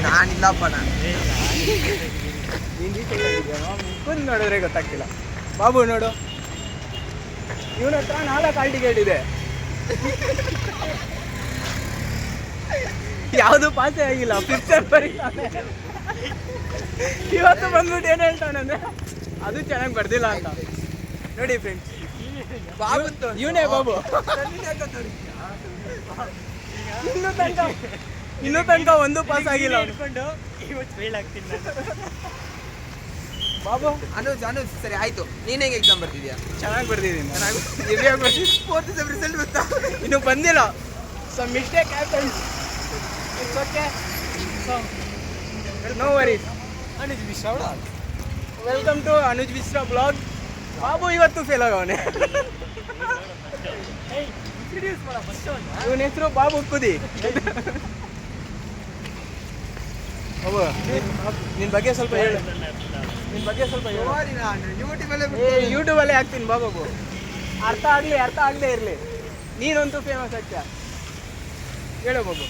ನಾನಿಲ್ಲಪ್ಪ ಕುಂದು ನೋಡಿದ್ರೆ ಗೊತ್ತಾಗ್ತಿಲ್ಲ. ಬಾಬು ನೋಡು, ಇವನ ಹತ್ರ 4 ಹಾಲ್ ಟಿಕೆಟ್ ಇದೆ, ಯಾವುದು ಪಾಸೇ ಆಗಿಲ್ಲ. ಪಿಕ್ಚರ್ ಬರೀತಾನೆ. ಇವತ್ತು ಬಂದ್ಬಿಟ್ಟು ಏನು ಹೇಳ್ತಾನಂದ್ರೆ ಅದು ಚೆನ್ನಾಗಿ ಬರ್ದಿಲ್ಲ ಅಂತ. ನೋಡಿ ಫ್ರೆಂಡ್ಸ್, ಬಾಬು ಇವನೇ ಬಾಬು. ಇನ್ನೂ ತನಕ ಒಂದು ಪಾಸ್ ಆಗಿಲ್ಲ. ಬಾಬು ಅನುಜ್ ಸರಿ ಆಯ್ತು. ನೀನ್ ಹೇಗೆ ಎಕ್ಸಾಮ್ ಬರ್ತಿದ್ಯಾ? ಚೆನ್ನಾಗಿ ಬರ್ದಿದ್ದೀನಿ. ಫೋರ್ತ್ ಸೆಮ್ ರಿಸಲ್ಟ್ ಗೊತ್ತಾ? ಇನ್ನೂ ಬಂದಿಲ್ಲ. So mistake happens, it's okay, no worries. Anuj Mishra welcome to Anuj Mishra blog. Babu ಇವತ್ತು ಫೇಲ್ ಆಗವನೆ. ಇವನ ಹೆಸರು ಬಾಬು ಕುದಿ. ಬಾಬು ನಿನ್ನ ಬಗ್ಗೆ ಸ್ವಲ್ಪ ಹೇಳು. ನಿನ್ನ ಬಗ್ಗೆ ಸ್ವಲ್ಪ ಹೇಳು. ಯೂಟ್ಯೂಬಲ್ಲೇ ಹಾಕ್ತೀನಿ ಬಾಬು. ಅರ್ಥ ಆಗಲೇ ಇರಲಿ. ನೀನಂತೂ ಫೇಮಸ್ ಆಗ್ತೀಯ. ಹೇಳು ಬಾಬು.